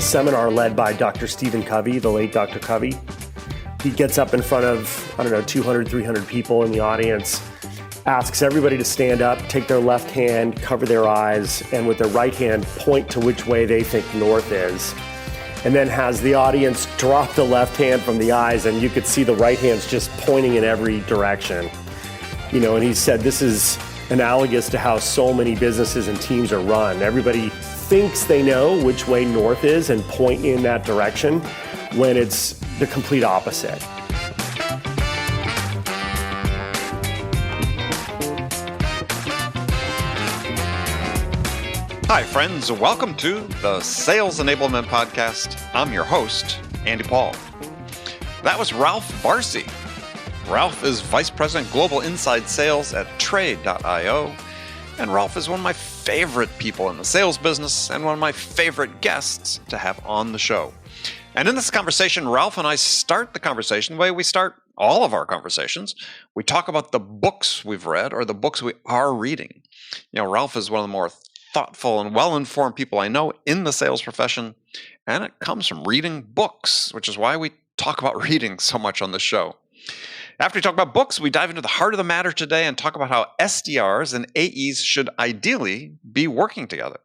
a seminar led by Dr. Stephen Covey, the late Dr. Covey. He gets up in front of, 200, 300 people in the audience, asks everybody to stand up, take their left hand, cover their eyes, and with their right hand, point to which way they think north is. And then has the audience drop the left hand from the eyes, and you could see the right hand's just pointing in every direction. And he said this is analogous to how so many businesses and teams are run. Everybody thinks they know which way north is and point in that direction when it's the complete opposite. Hi, friends. Welcome to the Sales Enablement Podcast. I'm your host, Andy Paul. That was Ralph Barsi. Ralph is Vice President Global Inside Sales at Trade.io. And Ralph is one of my favorite people in the sales business and one of my favorite guests to have on the show. And in this conversation, Ralph and I start the conversation the way we start all of our conversations. We talk about the books we've read or the books we are reading. Ralph is one of the more thoughtful and well-informed people I know in the sales profession, and it comes from reading books, which is why we talk about reading so much on the show. After we talk about books, we dive into the heart of the matter today and talk about how SDRs and AEs should ideally be working together.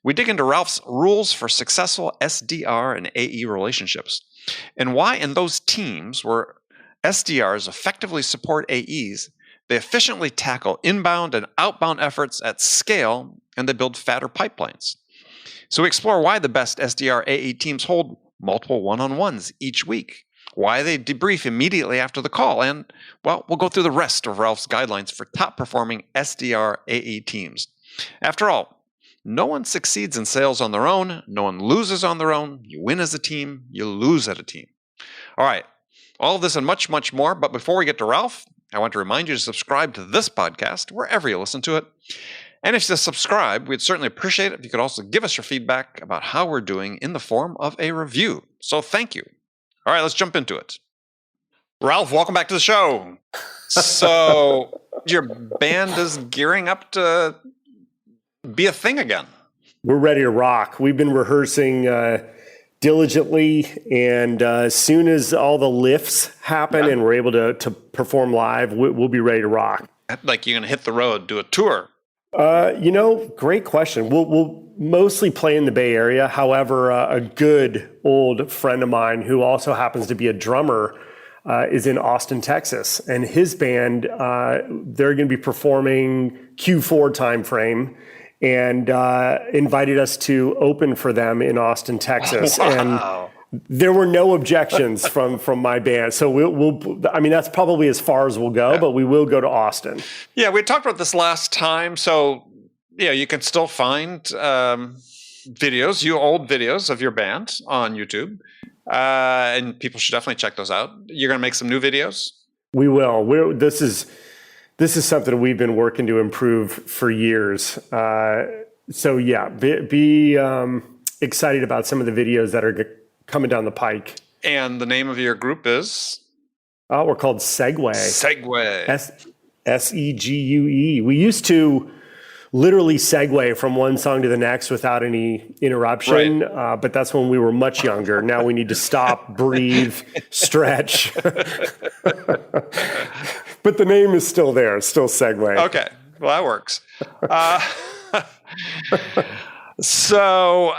We dig into Ralph's rules for successful SDR and AE relationships, and why in those teams where SDRs effectively support AEs, they efficiently tackle inbound and outbound efforts at scale, and they build fatter pipelines. So we explore why the best SDR AE teams hold multiple one-on-ones each week, why they debrief immediately after the call, and, we'll go through the rest of Ralph's guidelines for top-performing SDR AE teams. After all, no one succeeds in sales on their own. No one loses on their own. You win as a team. You lose as a team. All right, all of this and much, much more. But before we get to Ralph, I want to remind you to subscribe to this podcast wherever you listen to it. And if you subscribe, we'd certainly appreciate it if you could also give us your feedback about how we're doing in the form of a review. So thank you. All right, let's jump into it. Ralph, welcome back to the show. So your band is gearing up to be a thing again. We're ready to rock. We've been rehearsing diligently, and as soon as all the lifts happen and we're able to perform live, we'll be ready to rock. Like you're going to hit the road, do a tour? Great question. We'll mostly play in the Bay Area. However, a good old friend of mine who also happens to be a drummer is in Austin, Texas, and his band, they're going to be performing Q4 timeframe, and invited us to open for them in Austin, Texas. Wow. And there were no objections from my band. So we'll that's probably as far as we'll go, but we will go to Austin. Yeah, we talked about this last time. So, you can still find videos, old videos of your band on YouTube. And people should definitely check those out. You're going to make some new videos? We will. This is something we've been working to improve for years. Be excited about some of the videos that are coming down the pike. And the name of your group is? We're called Segue. Segue. SEGUE. We used to literally segue from one song to the next without any interruption, right. But that's when we were much younger. Now we need to stop, breathe, stretch. But the name is still there. It's still Segue. Okay. Well, that works. So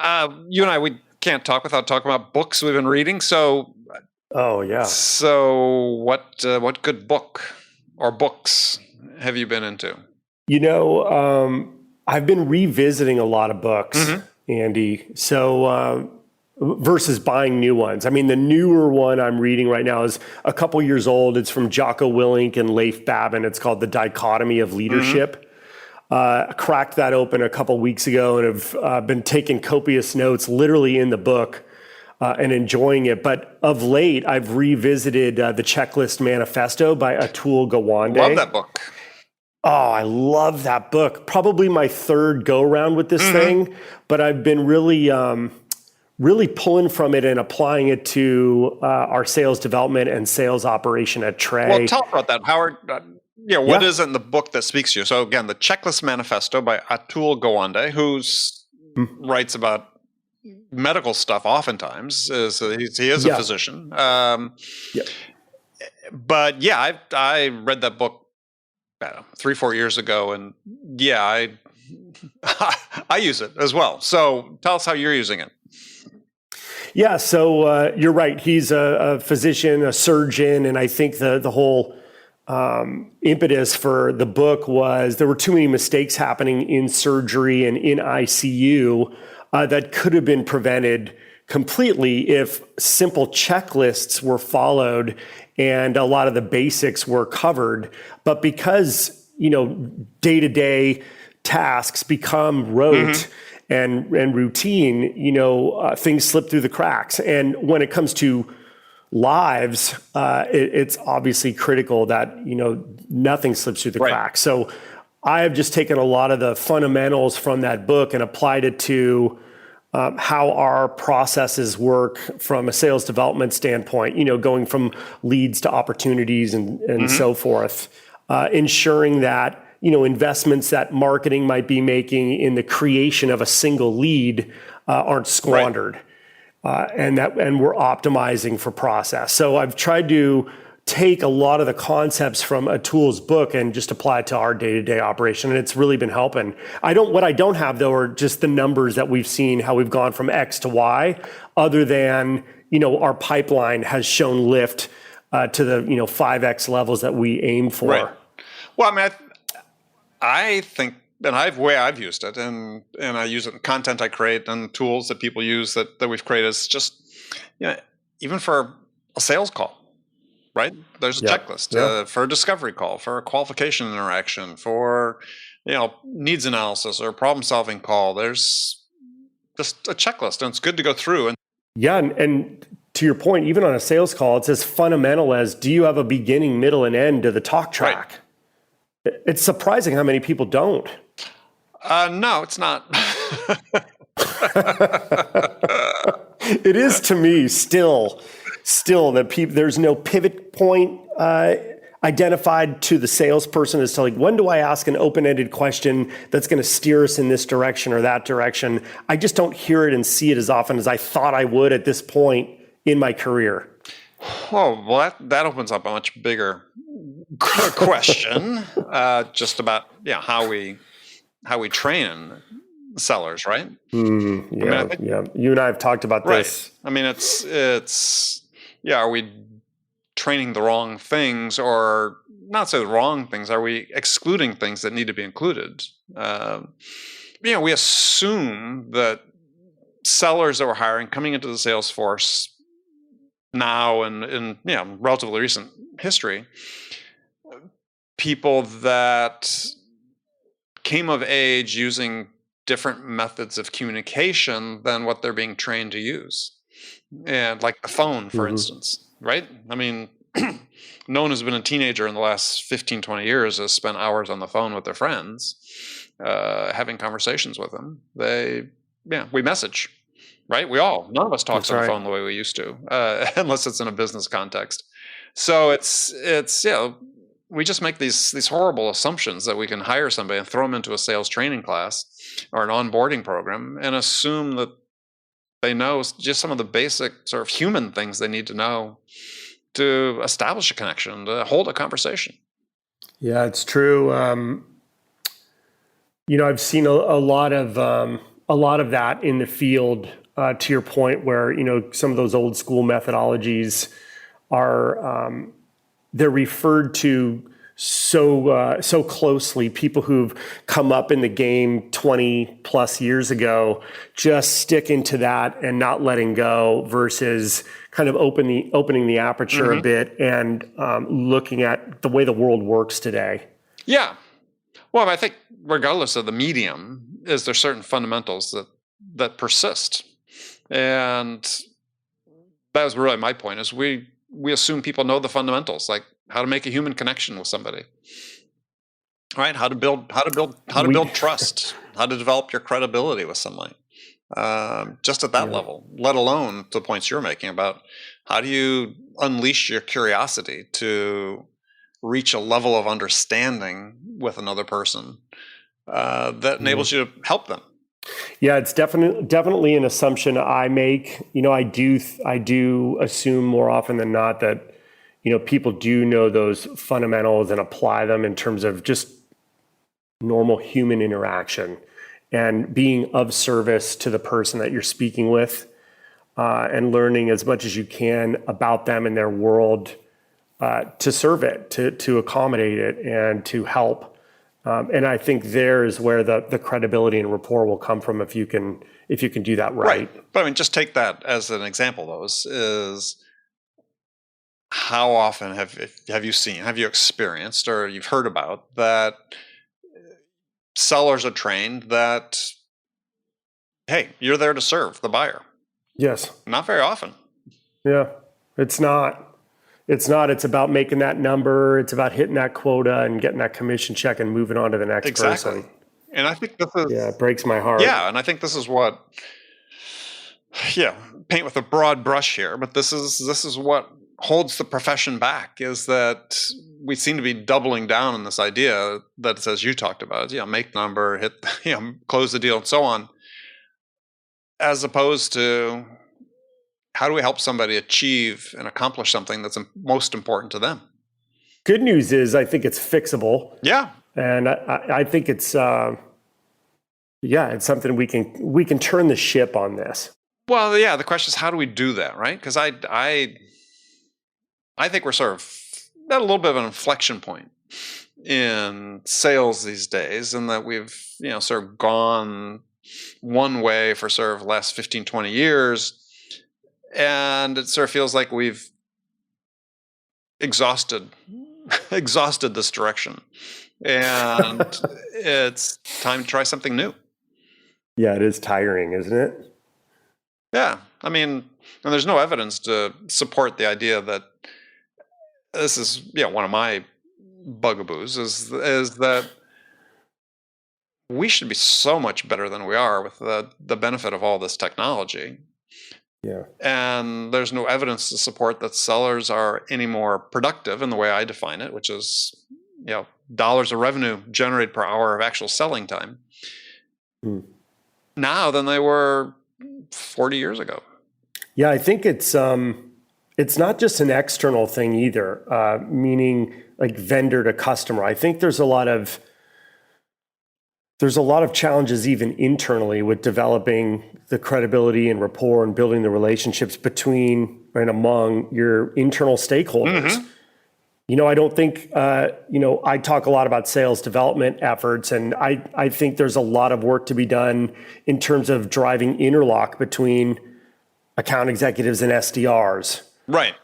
you and I, we can't talk without talking about books we've been reading. So, So what good book or books have you been into? I've been revisiting a lot of books, Andy. So versus buying new ones. The newer one I'm reading right now is a couple years old. It's from Jocko Willink and Leif Babin. It's called The Dichotomy of Leadership. I cracked that open a couple weeks ago and have been taking copious notes literally in the book and enjoying it. But of late, I've revisited The Checklist Manifesto by Atul Gawande. Love that book. Oh, I love that book. Probably my third go-round with this thing, but I've been really pulling from it and applying it to our sales development and sales operation at Trey. Well, tell us about that, Howard. What is it in the book that speaks to you? So again, The Checklist Manifesto by Atul Gawande, who writes about medical stuff oftentimes. He is a physician. But yeah, I read that book, I don't know, 3-4 years ago, and I use it as well. So tell us how you're using it. Yeah, so you're right. He's a physician, a surgeon, and I think the whole impetus for the book was there were too many mistakes happening in surgery and in ICU that could have been prevented completely if simple checklists were followed and a lot of the basics were covered. But because, day-to-day tasks become rote and routine, things slip through the cracks. And when it comes to lives, it's obviously critical that, nothing slips through the cracks. So I have just taken a lot of the fundamentals from that book and applied it to how our processes work from a sales development standpoint, going from leads to opportunities and so forth, ensuring that, investments that marketing might be making in the creation of a single lead aren't squandered, and we're optimizing for process. So I've tried to take a lot of the concepts from Atul's book and just apply it to our day-to-day operation, and it's really been helping. What I don't have though are just the numbers that we've seen, how we've gone from X to Y, other than our pipeline has shown lift to the 5X levels that we aim for. Right. Well, I mean, I think, and I've used it, and I use it in content I create and tools that people use that we've created. Is just even for a sales call. Right? There's a checklist for a discovery call, for a qualification interaction, for needs analysis or problem solving call. There's just a checklist, and it's good to go through. And to your point, even on a sales call, it's as fundamental as, do you have a beginning, middle, and end to the talk track? Right. It's surprising how many people don't. No, it's not. It is to me still that there's no pivot point identified to the salesperson as to when do I ask an open-ended question that's going to steer us in this direction or that direction. I just don't hear it and see it as often as I thought I would at this point in my career. Oh, well, that opens up a much bigger question, just about how we train sellers, right? You and I have talked about this. I mean, it's are we training the wrong things, or not say the wrong things? Are we excluding things that need to be included? We assume that sellers that we're hiring coming into the sales force now and in relatively recent history, people that came of age using different methods of communication than what they're being trained to use. And like the phone, for instance, right? I mean, no one who's been a teenager in the last 15, 20 years has spent hours on the phone with their friends, having conversations with them. We message, right? None of us talks on the phone the way we used to, unless it's in a business context. So it's we just make these horrible assumptions that we can hire somebody and throw them into a sales training class or an onboarding program and assume that they know just some of the basic sort of human things they need to know to establish a connection, to hold a conversation. Yeah, it's true. I've seen a lot of that in the field. To your point, where some of those old school methodologies are they're referred to so closely. People who've come up in the game 20 plus years ago, just sticking to that and not letting go, versus kind of opening the aperture a bit and looking at the way the world works today. Yeah. Well, I think regardless of the medium, is there certain fundamentals that persist, and that was really my point. Is we assume people know the fundamentals, like how to make a human connection with somebody, right? How to build trust, how to develop your credibility with somebody, just at that level, let alone the points you're making about how do you unleash your curiosity to reach a level of understanding with another person that enables you to help them. Yeah, it's definitely an assumption I make. I do assume more often than not that people do know those fundamentals and apply them in terms of just normal human interaction and being of service to the person that you're speaking with, and learning as much as you can about them and their world, to serve it, to accommodate it, and to help. And I think there is where the credibility and rapport will come from if you can do that right. But I mean, just take that as an example, though, is how often have you seen, have you experienced, or you've heard about that sellers are trained that, hey, you're there to serve the buyer? Yes. Not very often. Yeah, it's not. It's about making that number. It's about hitting that quota and getting that commission check and moving on to the next person. And I think this is... Yeah, it breaks my heart. Yeah, and I think this is what... Yeah, paint with a broad brush here, but this is what holds the profession back, is that we seem to be doubling down on this idea that, as you talked about, make number, hit, close the deal, and so on, as opposed to how do we help somebody achieve and accomplish something that's most important to them? Good news is I think it's fixable. Yeah. And I think it's it's something we can turn the ship on this. Well, yeah, the question is, how do we do that, right? Because I think we're sort of at a little bit of an inflection point in sales these days, and that we've sort of gone one way for sort of the last 15, 20 years. And it sort of feels like we've exhausted this direction, and it's time to try something new. Yeah, it is tiring, isn't it? Yeah, I mean, and there's no evidence to support the idea that this is one of my bugaboos is that we should be so much better than we are with the benefit of all this technology. Yeah. And there's no evidence to support that sellers are any more productive in the way I define it, which is, dollars of revenue generated per hour of actual selling time now than they were 40 years ago. Yeah, I think it's not just an external thing either, meaning like vendor to customer. I think there's a lot of challenges even internally with developing the credibility and rapport and building the relationships between and among your internal stakeholders. Mm-hmm. I don't think, I talk a lot about sales development efforts, and I think there's a lot of work to be done in terms of driving interlock between account executives and SDRs. Right.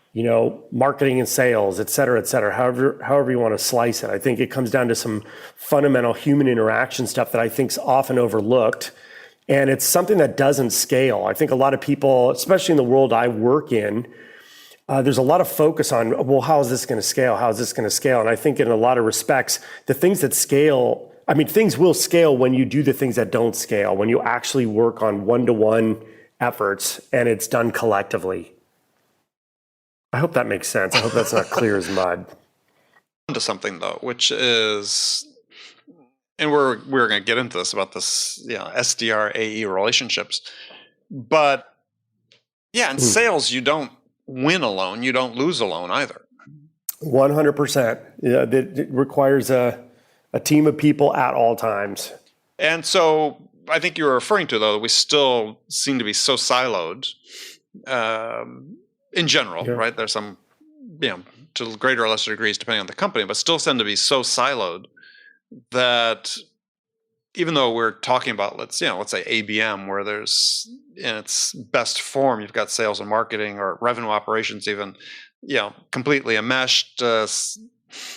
Marketing and sales, et cetera, however you want to slice it. I think it comes down to some fundamental human interaction stuff that I think is often overlooked. And it's something that doesn't scale. I think a lot of people, especially in the world I work in, there's a lot of focus on, well, how is this going to scale? How is this going to scale? And I think in a lot of respects, the things that scale, things will scale when you do the things that don't scale, when you actually work on one-to-one efforts and it's done collectively. I hope that makes sense. I hope that's not clear as mud. To something though, which is, and we're going to get into this about this, SDR AE relationships, but in sales you don't win alone, you don't lose alone either. 100%. Yeah, it requires a team of people at all times. And so I think you were referring to, though, that we still seem to be so siloed. In general, right? There's some, to greater or lesser degrees, depending on the company, but still tend to be so siloed that even though we're talking about, let's say ABM, where there's in its best form, you've got sales and marketing or revenue operations, even, completely enmeshed,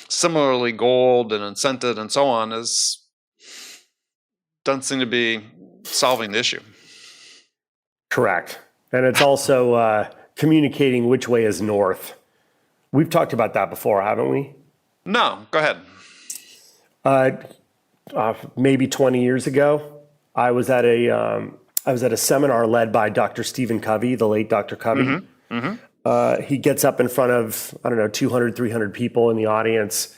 similarly goaled and incented and so on, doesn't seem to be solving the issue. Correct. And it's also communicating which way is north. We've talked about that before, haven't we? No, go ahead. Maybe 20 years ago, I was at a seminar led by Dr. Stephen Covey, the late Dr. Covey. Mm-hmm. Mm-hmm. He gets up in front of, 200, 300 people in the audience,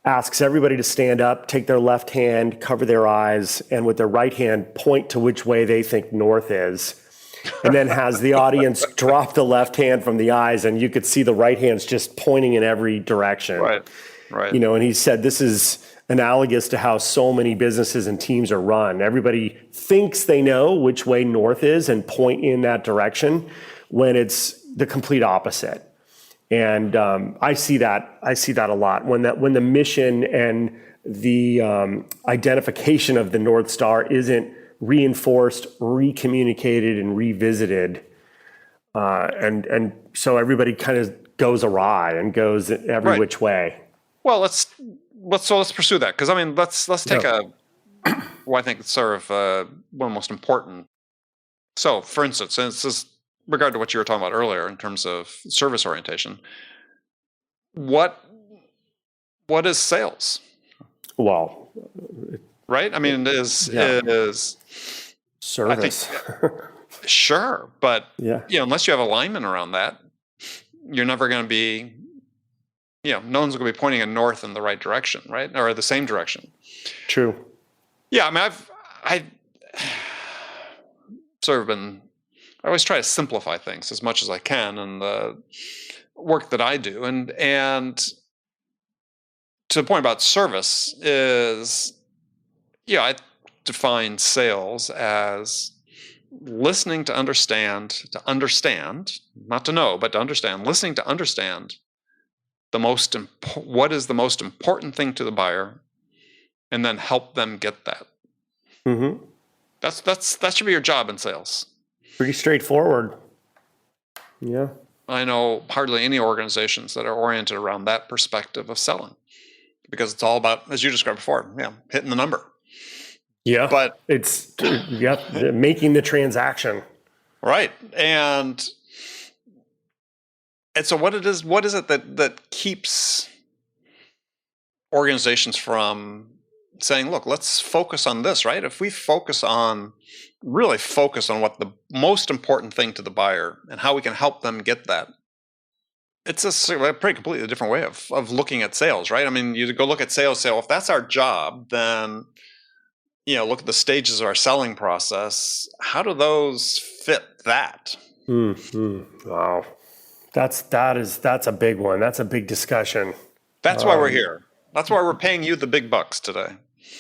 asks everybody to stand up, take their left hand, cover their eyes, and with their right hand point to which way they think north is. And then has the audience drop the left hand from the eyes, and you could see the right hand's just pointing in every direction. Right. And he said this is analogous to how so many businesses and teams are run. Everybody thinks they know which way north is and point in that direction when it's the complete opposite. And I see that a lot when the mission and the identification of the North Star isn't reinforced, recommunicated, and revisited, and so everybody kind of goes awry and goes every which way. Well, let's pursue that, because let's take I think it's sort of one of the most important. So, for instance, and this is regard to what you were talking about earlier in terms of service orientation, what is sales? Well, right? It is service. I think, sure, but unless you have alignment around that, you're never going to be, no one's going to be pointing in north in the right direction, right? Or the same direction. True. Yeah, I've sort of I always try to simplify things as much as I can in the work that I do. And to the point about service is, I define sales as listening to understand, not to know, but to understand, listening to understand what is the most important thing to the buyer, and then help them get that. Mm-hmm. That should be your job in sales. Pretty straightforward. Yeah. I know hardly any organizations that are oriented around that perspective of selling, because it's all about, as you described before, hitting the number. Yeah. But it's making the transaction. Right. And so what is it that keeps organizations from saying, look, let's focus on this, right? If we really focus on what the most important thing to the buyer and how we can help them get that, it's a pretty completely different way of looking at sales, right? You go look at sales, say, well, if that's our job, then, look at the stages of our selling process. How do those fit that? Mm-hmm. Wow. That's a big one. That's a big discussion. That's why we're here. That's why we're paying you the big bucks today.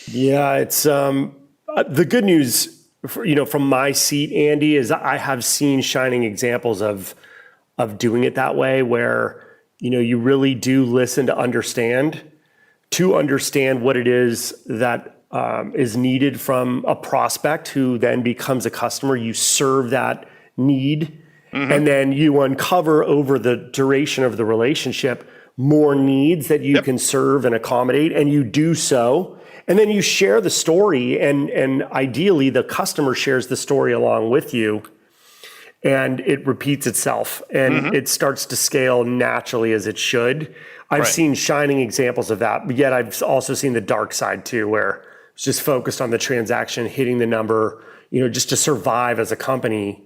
Yeah, it's the good news, from my seat, Andy, is I have seen shining examples of doing it that way, where you really do listen to understand what it is that is needed from a prospect who then becomes a customer. You serve that need, and then you uncover over the duration of the relationship more needs that you can serve and accommodate, and you do so. And then you share the story, and ideally the customer shares the story along with you, and it repeats itself, and it starts to scale naturally as it should. I've seen shining examples of that, but yet I've also seen the dark side too, where it's just focused on the transaction, hitting the number, just to survive as a company.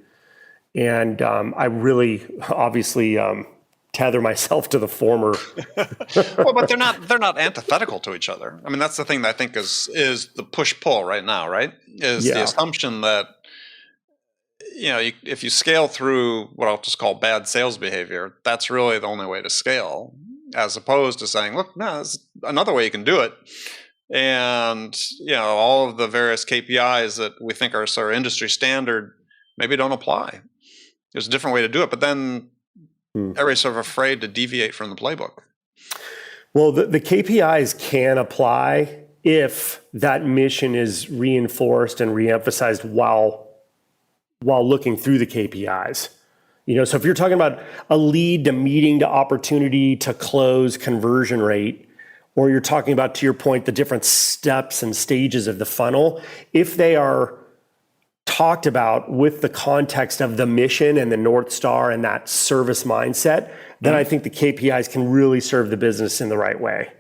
And I really obviously tether myself to the former. Well, but they're not antithetical to each other. That's the thing that I think is the push-pull right now, right? Is the assumption that, if you scale through what I'll just call bad sales behavior, that's really the only way to scale, as opposed to saying, look, no, there's another way you can do it. And, all of the various KPIs that we think are sort of industry standard maybe don't apply. There's a different way to do it, but then everybody's sort of afraid to deviate from the playbook. Well, the KPIs can apply if that mission is reinforced and reemphasized while looking through the KPIs. So if you're talking about a lead to meeting to opportunity to close conversion rate, or you're talking about, to your point, the different steps and stages of the funnel, if they are talked about with the context of the mission and the North Star and that service mindset, then I think the KPIs can really serve the business in the right way.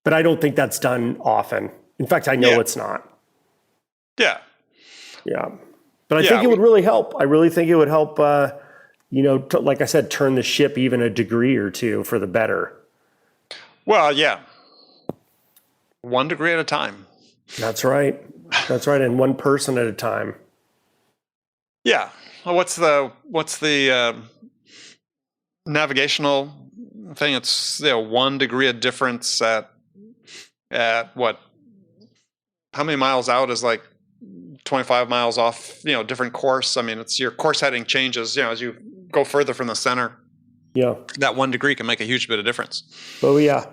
But I don't think that's done often. In fact, I know it's not. Yeah. Yeah. But I think it would really help. I really think it would help, like I said, turn the ship even a degree or two for the better. Well, yeah. 1 degree at a time. That's right. That's right. And one person at a time. Yeah. Well, what's the navigational thing? It's 1 degree of difference at what? How many miles out is like 25 miles off, different course. I mean, it's your course heading changes, as you go further from the center. Yeah. That 1 degree can make a huge bit of difference. Oh yeah.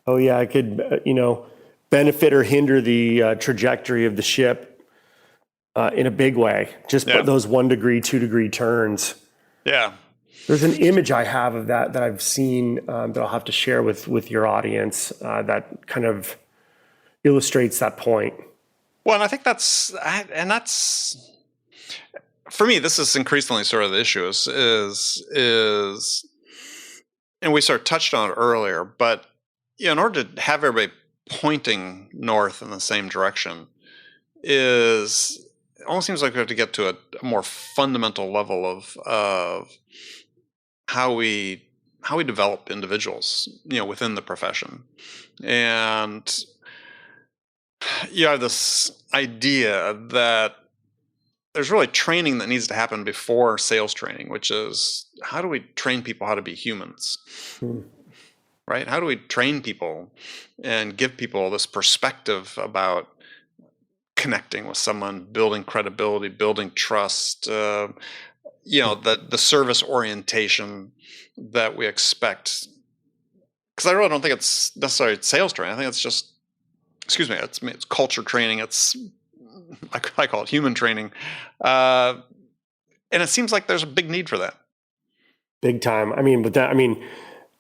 It could, benefit or hinder the trajectory of the ship in a big way. Just those 1 degree, 2 degree turns. Yeah. There's an image I have of that I've seen that I'll have to share with your audience that kind of illustrates that point. Well, and I think that's for me, this is increasingly sort of the issue is, and we sort of touched on it earlier, but in order to have everybody pointing north in the same direction, it almost seems like we have to get to a more fundamental level of how we develop individuals, within the profession. And you have this idea that there's really training that needs to happen before sales training, which is how do we train people how to be humans? Right? How do we train people and give people this perspective about connecting with someone, building credibility, building trust, the service orientation that we expect? Because I really don't think it's necessarily sales training. I think it's just, it's culture training. I call it human training. And it seems like there's a big need for that. Big time. I mean,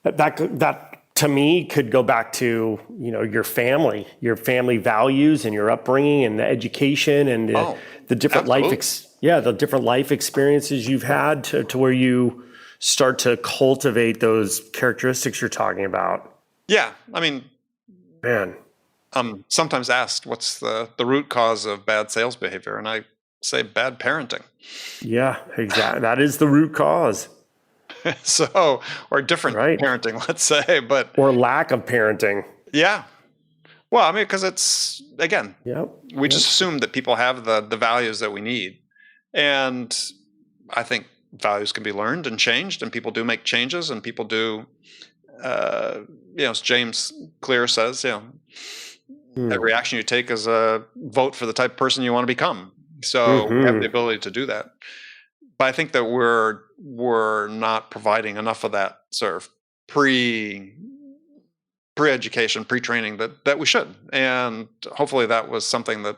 that to me could go back to, your family values and your upbringing and the education and the different the different life experiences you've had to where you start to cultivate those characteristics you're talking about. Yeah. I mean, man, I'm sometimes asked what's the root cause of bad sales behavior, and I say bad parenting. Yeah, exactly. That is the root cause. So, or different parenting, let's say, or lack of parenting. Yeah. Well, I mean, because it's, again, we just assume that people have the values that we need. And I think values can be learned and changed, and people do make changes, and people do, as James Clear says, every action you take is a vote for the type of person you want to become. So we have the ability to do that. But I think that we're not providing enough of that sort of pre-education, pre-training that we should. And hopefully that was something that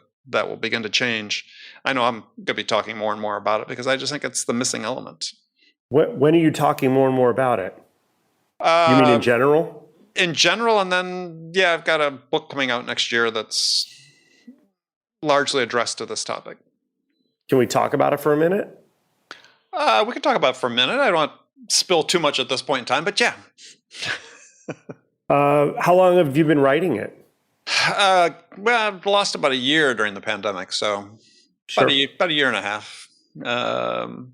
will begin to change. I know I'm going to be talking more and more about it because I just think it's the missing element. When are you talking more and more about it? You mean in general? In general, and then, I've got a book coming out next year that's largely addressed to this topic. Can we talk about it for a minute? We can talk about it for a minute. I don't want to spill too much at this point in time, but yeah. How long have you been writing it? I've lost about a year during the pandemic, so about a year and a half. Longer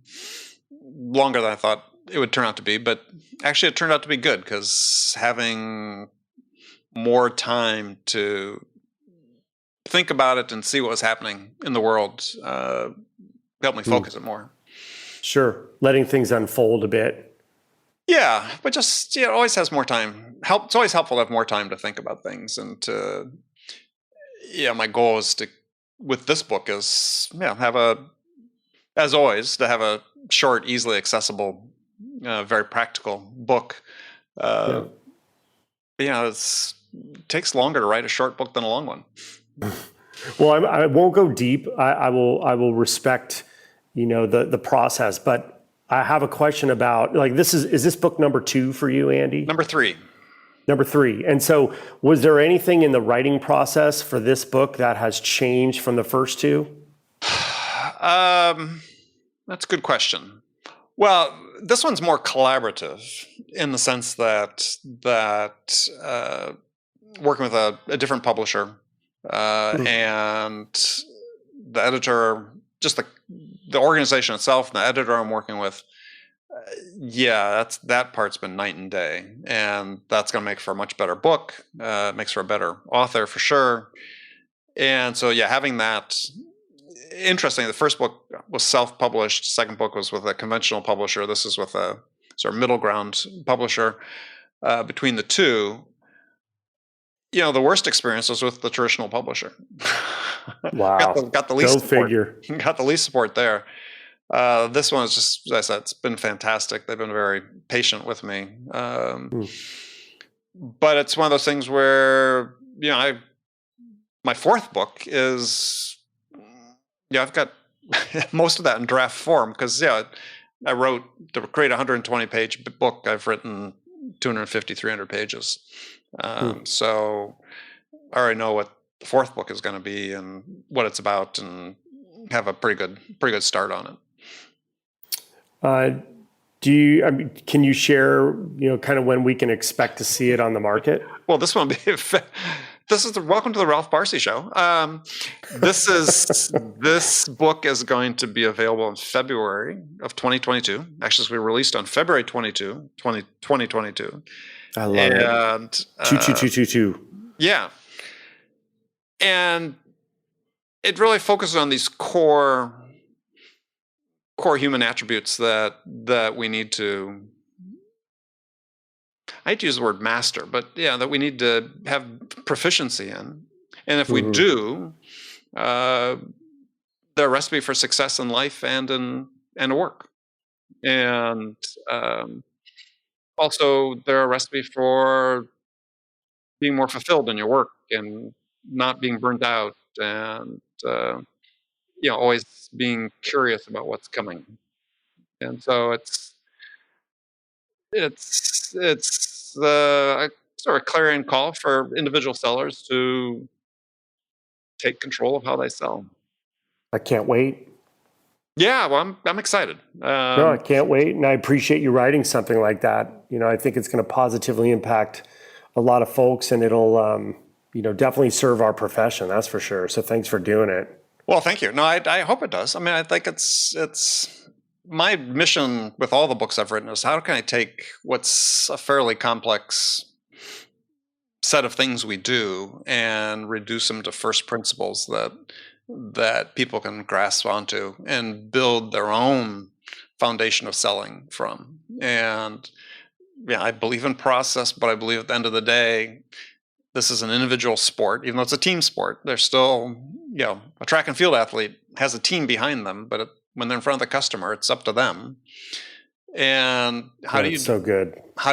than I thought it would turn out to be, but actually it turned out to be good because having more time to think about it and see what was happening in the world helped me focus it more. Sure. Letting things unfold a bit. Yeah, but just, it always has more time. It's always helpful to have more time to think about things. And my goal is with this book is, as always, to have a short, easily accessible, very practical book. It takes longer to write a short book than a long one. Well, I won't go deep. I will respect, the process, but I have a question about, is this book number 2 for you, Andy? Number 3. And so was there anything in the writing process for this book that has changed from the first 2? That's a good question. Well, this one's more collaborative in the sense that working with a different publisher and the editor, just the organization itself and the editor I'm working with Yeah, that part's been night and day, and that's going to make for a much better book. Makes for a better author for sure. And so, yeah, having that. Interesting. The first book was self-published. Second book was with a conventional publisher. This is with a sort of middle ground publisher. Between the two, the worst experience was with the traditional publisher. Wow. got the least Go support. figure. Got the least support there. This one is just, as I said, it's been fantastic. They've been very patient with me. But it's one of those things where, my fourth book is, I've got most of that in draft form because, I wrote to create a 120-page book. I've written 250, 300 pages. So I already know what the fourth book is going to be and what it's about, and have a pretty good start on it. Can you share, kind of when we can expect to see it on the market? Well, this one, welcome to the Ralph Barsi Show. This book is going to be available in February of 2022. Actually, it's going to be released on February 2022. I love it. 22222. Yeah. And it really focuses on these core human attributes that we need to, I hate to use the word master, but that we need to have proficiency in. And if we do, they're a recipe for success in life and in work. And also they're a recipe for being more fulfilled in your work and not being burnt out, and always being curious about what's coming. And so it's a sort of clarion call for individual sellers to take control of how they sell. I can't wait. Yeah, well, I'm excited. No, I can't wait, and I appreciate you writing something like that. I think it's going to positively impact a lot of folks, and it'll definitely serve our profession. That's for sure. So thanks for doing it. Well, thank you. No, I hope it does. I mean, I think it's my mission with all the books I've written is how can I take what's a fairly complex set of things we do and reduce them to first principles that people can grasp onto and build their own foundation of selling from. And I believe in process, but I believe at the end of the day, this is an individual sport. Even though it's a team sport, there's still, a track and field athlete has a team behind them, but when they're in front of the customer, it's up to them. And how do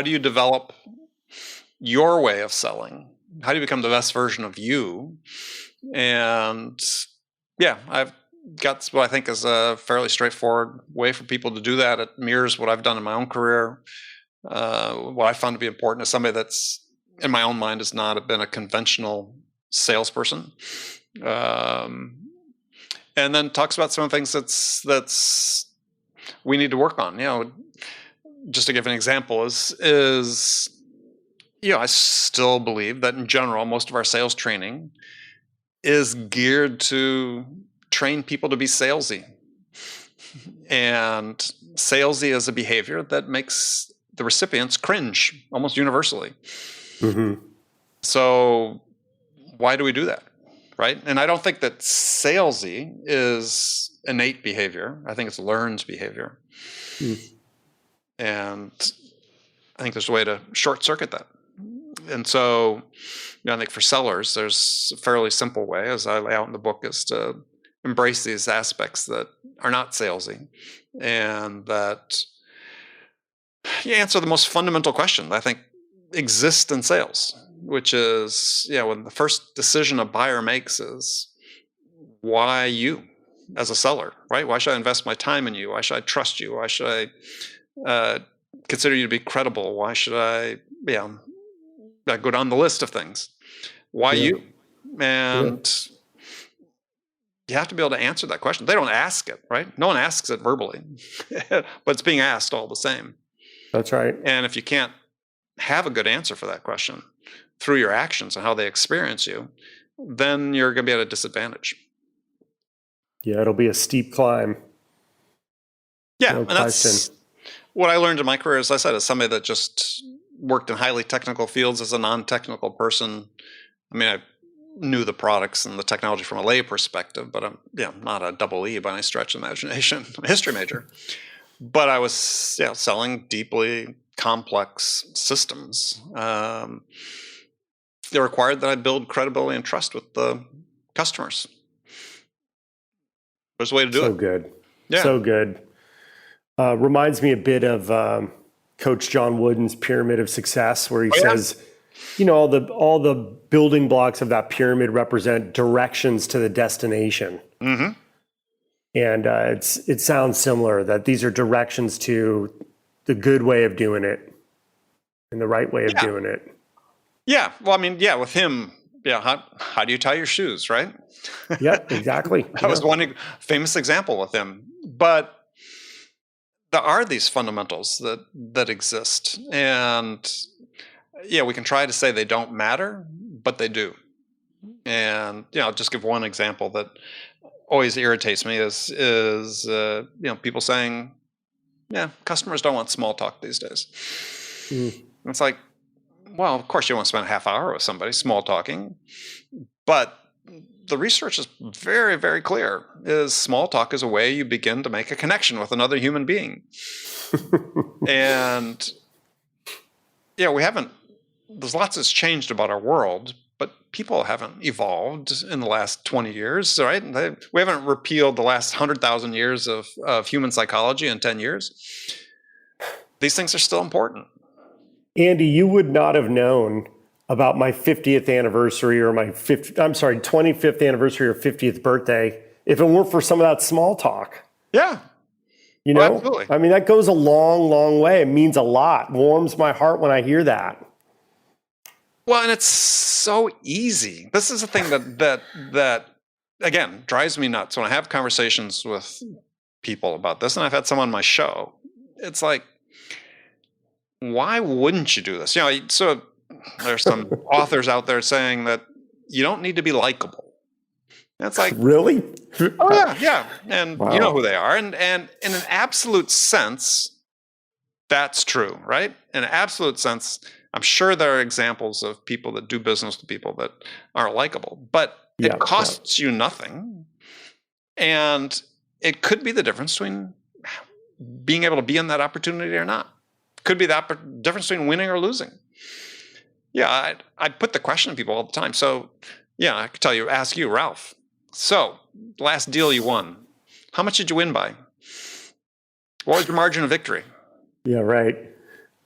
you develop your way of selling? How do you become the best version of you? And I've got what I think is a fairly straightforward way for people to do that. It mirrors what I've done in my own career. What I found to be important is somebody that's, in my own mind, has not been a conventional salesperson. And then talks about some of the things that's we need to work on. Just to give an example is I still believe that in general, most of our sales training is geared to train people to be salesy. And salesy is a behavior that makes the recipients cringe almost universally. So why do we do that? Right? And I don't think that salesy is innate behavior. I think it's learned behavior. And I think there's a way to short circuit that. And so I think for sellers, there's a fairly simple way, as I lay out in the book, is to embrace these aspects that are not salesy and that you answer the most fundamental question that I think exists in sales, which is, when the first decision a buyer makes is, why you as a seller, right? Why should I invest my time in you? Why should I trust you? Why should I consider you to be credible? Why should I go down the list of things? Why you? And you have to be able to answer that question. They don't ask it, right? No one asks it verbally, but it's being asked all the same. That's right. And if you can't have a good answer for that question through your actions and how they experience you, then you're going to be at a disadvantage. Yeah, it'll be a steep climb. Yeah, No and that's what I learned in my career, as I said, as somebody that just worked in highly technical fields as a non-technical person. I mean, I knew the products and the technology from a lay perspective, but I'm not a double E by any stretch of imagination. I'm a history major. But I was selling deeply complex systems. They required that I build credibility and trust with the customers. There's a way to do it. So good. Yeah. So good. Reminds me a bit of Coach John Wooden's Pyramid of Success, where he says, all the building blocks of that pyramid represent directions to the destination. Mm-hmm. And it sounds similar, that these are directions to the good way of doing it and the right way of doing it. Yeah. Well, I mean, with him, how do you tie your shoes, right? Yeah, exactly. That was one famous example with him. But there are these fundamentals that exist. And we can try to say they don't matter, but they do. And, I'll just give one example that always irritates me is people saying, customers don't want small talk these days. It's like, well, of course you want to spend a half hour with somebody small talking, but the research is very, very clear. Is small talk is a way you begin to make a connection with another human being. And there's lots that's changed about our world, but people haven't evolved in the last 20 years, right? We haven't repealed the last 100,000 years of human psychology in 10 years. These things are still important. Andy, you would not have known about my 50th anniversary or 25th anniversary or 50th birthday if it weren't for some of that small talk. Yeah. Absolutely. I mean, that goes a long, long way. It means a lot. Warms my heart when I hear that. Well, and it's so easy. This is the thing that again drives me nuts when I have conversations with people about this, and I've had some on my show. It's like, why wouldn't you do this? So there's some authors out there saying that you don't need to be likable. That's like, really? Oh yeah. And wow. You know who they are. And in an absolute sense, that's true, right? In an absolute sense, I'm sure there are examples of people that do business with people that aren't likable, but it costs you nothing. And it could be the difference between being able to be in that opportunity or not. Could be the difference between winning or losing. I put the question to people all the time. So, I could ask you, Ralph. So, last deal you won, how much did you win by? What was your margin of victory? Yeah, right.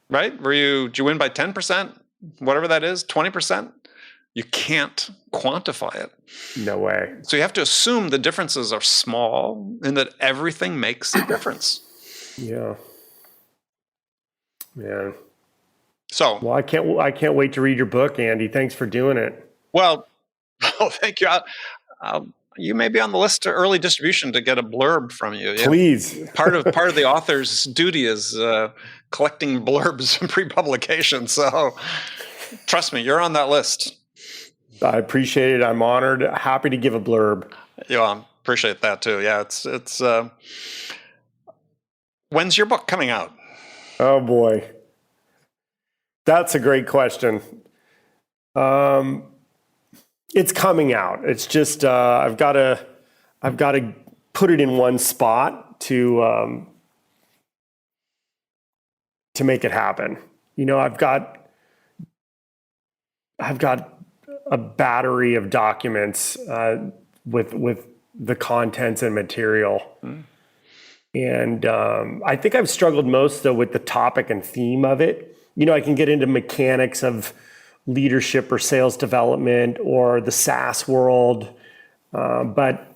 Right? Did you win by 10%? Whatever that is, 20%? You can't quantify it. No way. So you have to assume the differences are small and that everything makes a difference. Yeah. Man. So, well, I can't wait to read your book, Andy. Thanks for doing it. Well, thank you. You may be on the list to early distribution to get a blurb from you. Please. Part of the author's duty is collecting blurbs pre-publication. So, trust me, you're on that list. I appreciate it. I'm honored. Happy to give a blurb. I appreciate that too. Yeah, it's. When's your book coming out? Oh boy, that's a great question. It's coming out. It's just I've got to put it in one spot to make it happen. I've got a battery of documents with the contents and material. And I think I've struggled most, though, with the topic and theme of it. I can get into mechanics of leadership or sales development or the SaaS world. But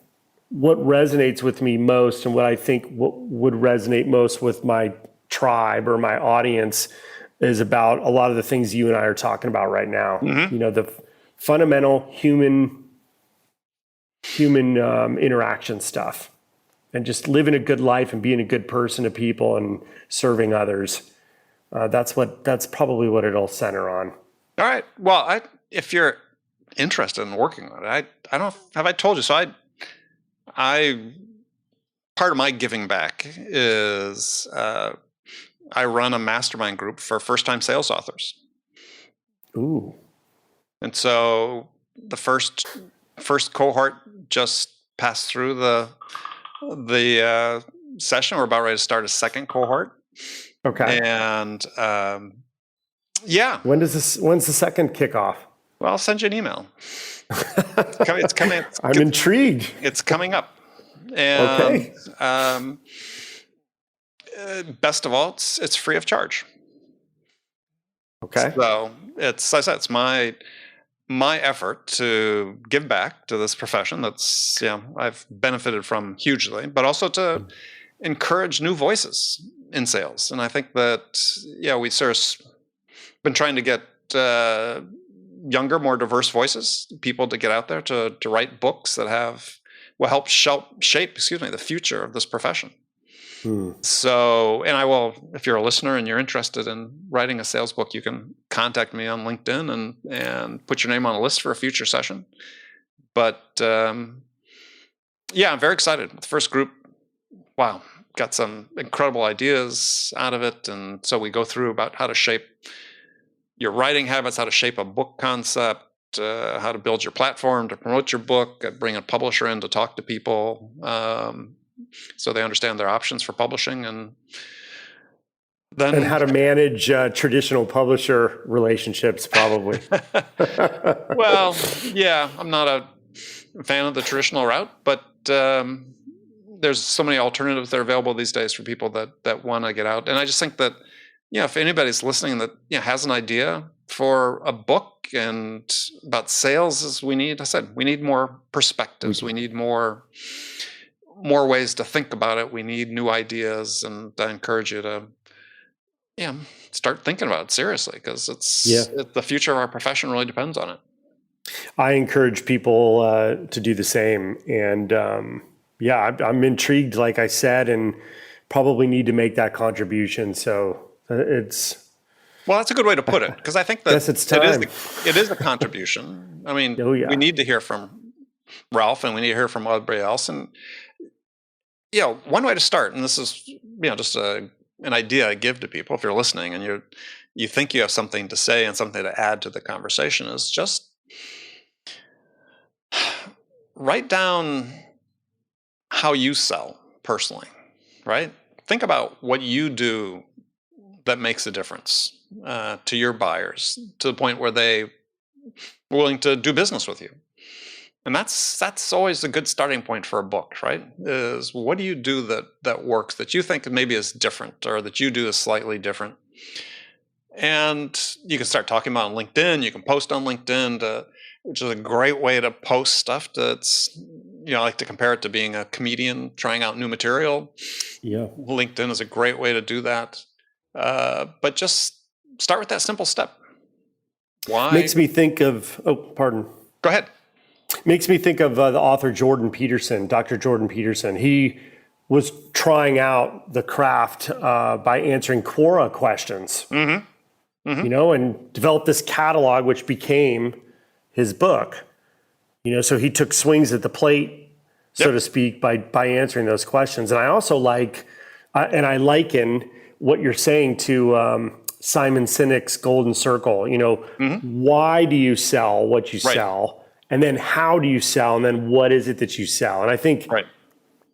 what resonates with me most, and what I think would resonate most with my tribe or my audience, is about a lot of the things you and I are talking about right now. Mm-hmm. The fundamental human interaction stuff. And just living a good life and being a good person to people and serving others. That's probably what it'll center on. All right. Well, if you're interested in working on it, I don't have I told you. So I part of my giving back is I I run a mastermind group for first-time sales authors. Ooh. And so the first cohort just passed through the session. We're about ready to start a second cohort. Okay. And when's the second kickoff? Well, I'll send you an email. It's coming. I'm intrigued. It's coming up. And, okay. Best of all, it's free of charge. Okay. So it's my effort to give back to this profession that's I've benefited from hugely, but also to encourage new voices in sales. And I think that we sort of been trying to get younger, more diverse voices, people to get out there to write books that will help shape the future of this profession. So, and I will, if you're a listener and you're interested in writing a sales book, you can contact me on LinkedIn and put your name on a list for a future session. But I'm very excited. The first group, wow, got some incredible ideas out of it. And so we go through about how to shape your writing habits, how to shape a book concept, how to build your platform to promote your book, bring a publisher in to talk to people. So they understand their options for publishing, and how to manage traditional publisher relationships, probably. Well, I'm not a fan of the traditional route, but there's so many alternatives that are available these days for people that want to get out. And I just think that if anybody's listening that has an idea for a book and about sales, we need more perspectives. We need more ways to think about it. We need new ideas, and I encourage you to start thinking about it seriously, because the future of our profession really depends on it. I encourage people to do the same, and I'm intrigued, like I said, and probably need to make that contribution. So that's a good way to put it, because I think that it is a contribution. I mean, we need to hear from Ralph, and we need to hear from everybody else, and one way to start, and this is just an idea I give to people if you're listening and you think you have something to say and something to add to the conversation, is just write down how you sell personally, right? Think about what you do that makes a difference to your buyers, to the point where they're willing to do business with you. And that's always a good starting point for a book, right? Is what do you do that works, that you think maybe is different, or that you do is slightly different? And you can start talking about on LinkedIn. You can post on LinkedIn, which is a great way to post stuff that's, I like to compare it to being a comedian trying out new material. Yeah. LinkedIn is a great way to do that. But just start with that simple step. Why? Makes me think of, Go ahead. Makes me think of the author Dr. Jordan Peterson. He was trying out the craft by answering Quora questions, and developed this catalog, which became his book. So he took swings at the plate, so to speak, by answering those questions. And I also I liken what you're saying to Simon Sinek's Golden Circle. Why do you sell what you sell? And then how do you sell? And then what is it that you sell? And I think,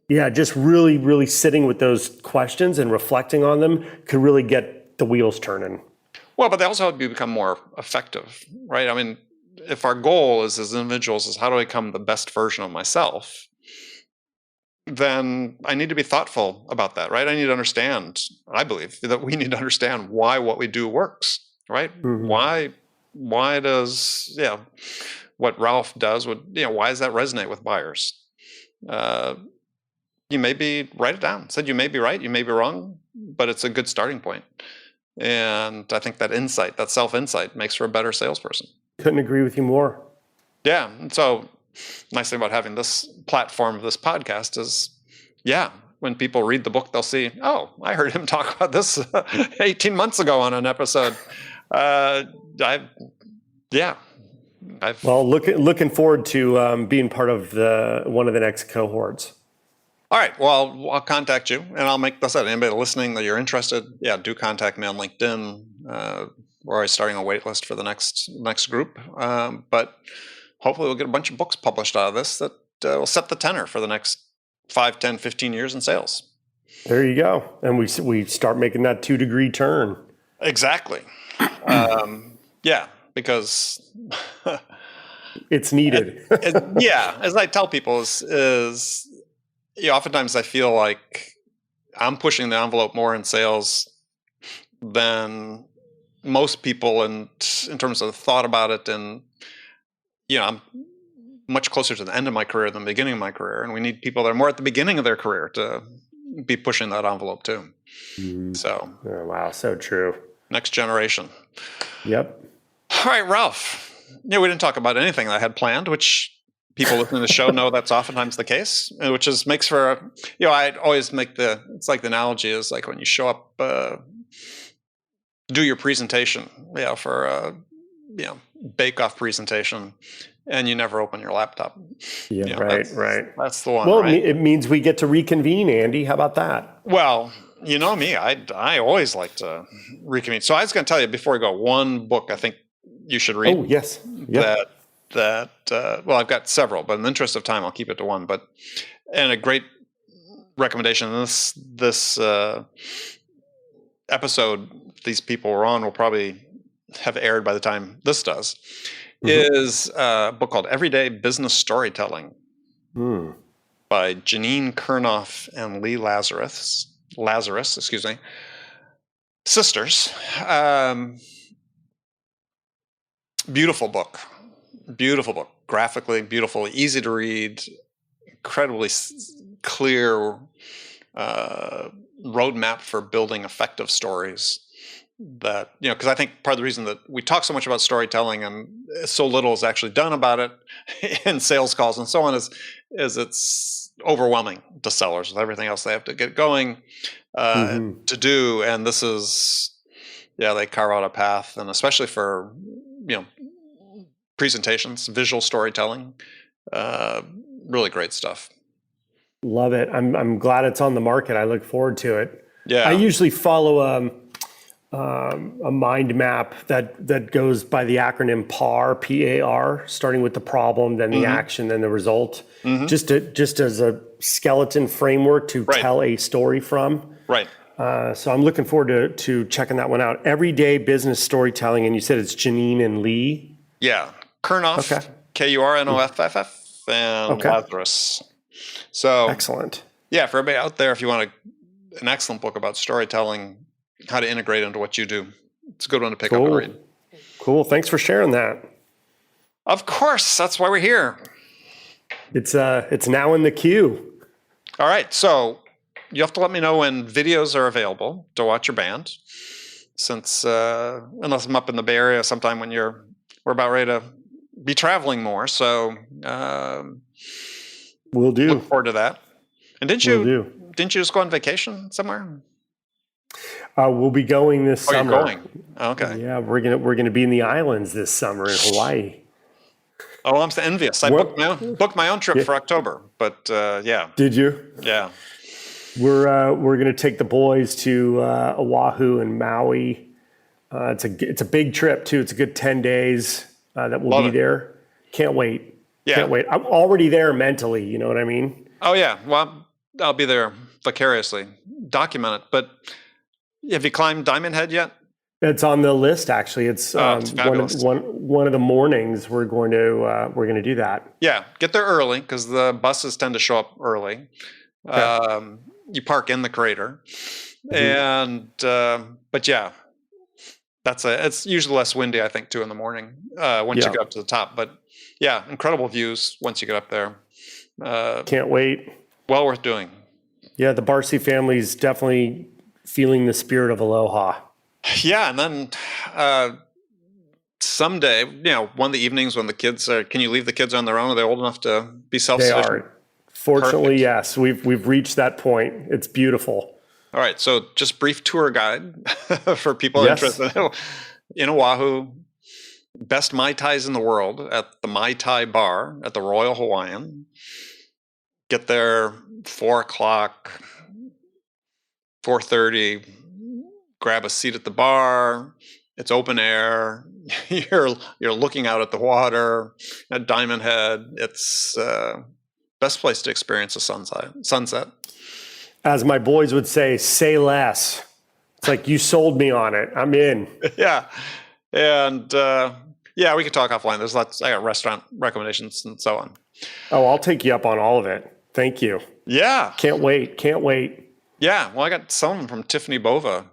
just really, really sitting with those questions and reflecting on them could really get the wheels turning. Well, but they also help you become more effective, right? I mean, if our goal is as individuals is how do I become the best version of myself, then I need to be thoughtful about that, right? I believe that we need to understand why what we do works, right? Mm-hmm. Why does, what Ralph does, why does that resonate with buyers? You may write it down. Said you may be right, you may be wrong, but it's a good starting point. And I think that insight, that self-insight, makes for a better salesperson. Couldn't agree with you more. Yeah, and so nice thing about having this platform of this podcast is, when people read the book, they'll see, oh, I heard him talk about this 18 months ago on an episode. Looking forward to being part of one of the next cohorts. All right. Well, I'll contact you, and I'll make this out. Anybody listening that you're interested, do contact me on LinkedIn. We're already starting a wait list for the next group. But hopefully we'll get a bunch of books published out of this that will set the tenor for the next 5, 10, 15 years in sales. There you go. And we start making that 2-degree turn. Exactly. Because it's needed. As I tell people is oftentimes I feel like I'm pushing the envelope more in sales than most people in terms of thought about it. And, I'm much closer to the end of my career than the beginning of my career. And we need people that are more at the beginning of their career to be pushing that envelope too. So. Oh, wow. So true. Next generation. Yep. All right, Ralph. We didn't talk about anything that I had planned, which people listening to the show know that's oftentimes the case, which makes for, I always make it's like the analogy is like when you show up, do your presentation, for a, bake-off presentation, and you never open your laptop. Yeah, right. That's the one, well, right? It means we get to reconvene, Andy. How about that? Well, you know me, I always like to reconvene. So I was going to tell you before we go, one book I think you should read. Oh, yes. Yep. I've got several, but in the interest of time, I'll keep it to one. And a great recommendation. This episode these people were on will probably have aired by the time this does. Is a book called Everyday Business Storytelling by Janine Kurnoff and Lee Lazarus, sisters. Beautiful book, graphically beautiful, easy to read, incredibly clear roadmap for building effective stories. That, because I think part of the reason that we talk so much about storytelling and so little is actually done about it in sales calls and so on is it's overwhelming to sellers with everything else they have to get going to do. And this is, they carve out a path, and especially for, presentations, visual storytelling, really great stuff. Love it. I'm glad it's on the market. I look forward to it. Yeah. I usually follow a mind map that goes by the acronym PAR, P-A-R, starting with the problem, then the action, then the result, just as a skeleton framework to tell a story from. Right. So I'm looking forward to checking that one out. Everyday Business Storytelling, and you said it's Janine and Lee. Yeah, Kurnoff, Kurnoff, and Lazarus. So excellent. Yeah, for everybody out there, if you want an excellent book about storytelling, how to integrate into what you do, it's a good one to pick up and read. Cool. Thanks for sharing that. Of course, that's why we're here. It's now in the queue. All right, so you have to let me know when videos are available to watch your band. Since unless I'm up in the Bay Area sometime when we're about ready to be traveling more, so we'll do. Look forward to that. And didn't you just go on vacation somewhere? We'll be going this summer. You're going? Okay. Yeah, we're gonna be in the islands this summer in Hawaii. Oh, I'm envious. I booked my own trip for October, but yeah. Did you? Yeah. We're gonna take the boys to Oahu and Maui. It's a big trip too. It's a good 10 days that we'll be there. Can't wait. Yeah. Can't wait. I'm already there mentally. You know what I mean? Oh yeah. Well, I'll be there vicariously. Document it. But have you climbed Diamond Head yet? It's on the list, actually. It's fabulous. one of the mornings we're going to do that. Yeah, get there early because the buses tend to show up early. Okay. You park in the crater, and but yeah, it's usually less windy, I think, too, in the morning once you get up to the top. But yeah, incredible views once you get up there. Can't wait. Well worth doing. Yeah, the Barsi family's definitely feeling the spirit of aloha. Yeah, and then someday, one of the evenings when the kids can you leave the kids on their own? Are they old enough to be self-sufficient? They are. Fortunately, yes. We've reached that point. It's beautiful. All right, so just brief tour guide for people interested in Oahu. Best Mai Tais in the world at the Mai Tai Bar at the Royal Hawaiian. get there 4 o'clock, 4:30, grab a seat at the bar. It's open air. You're looking out at the water at Diamond Head. It's best place to experience a sunset. As my boys would say less. It's like, you sold me on it. I'm in. Yeah. And we can talk offline. There's lots. I got restaurant recommendations and so on. Oh, I'll take you up on all of it. Thank you. Yeah. Can't wait. Yeah. Well, I got some from Tiffany Bova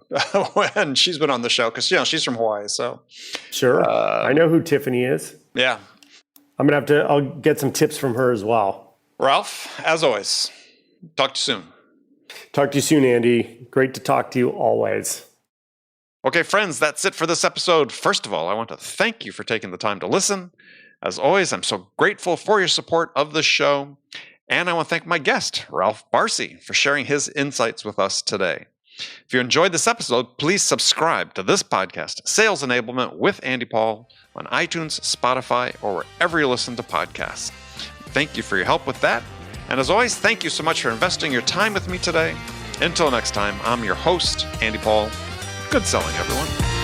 and she's been on the show because, she's from Hawaii. So sure. I know who Tiffany is. Yeah. I'll get some tips from her as well. Ralph, as always, talk to you soon. Talk to you soon, Andy. Great to talk to you always. Okay, friends, that's it for this episode. First of all, I want to thank you for taking the time to listen. As always, I'm so grateful for your support of the show. And I want to thank my guest, Ralph Barsi, for sharing his insights with us today. If you enjoyed this episode, please subscribe to this podcast, Sales Enablement with Andy Paul, on iTunes, Spotify, or wherever you listen to podcasts. Thank you for your help with that. And as always, thank you so much for investing your time with me today. Until next time, I'm your host, Andy Paul. Good selling, everyone.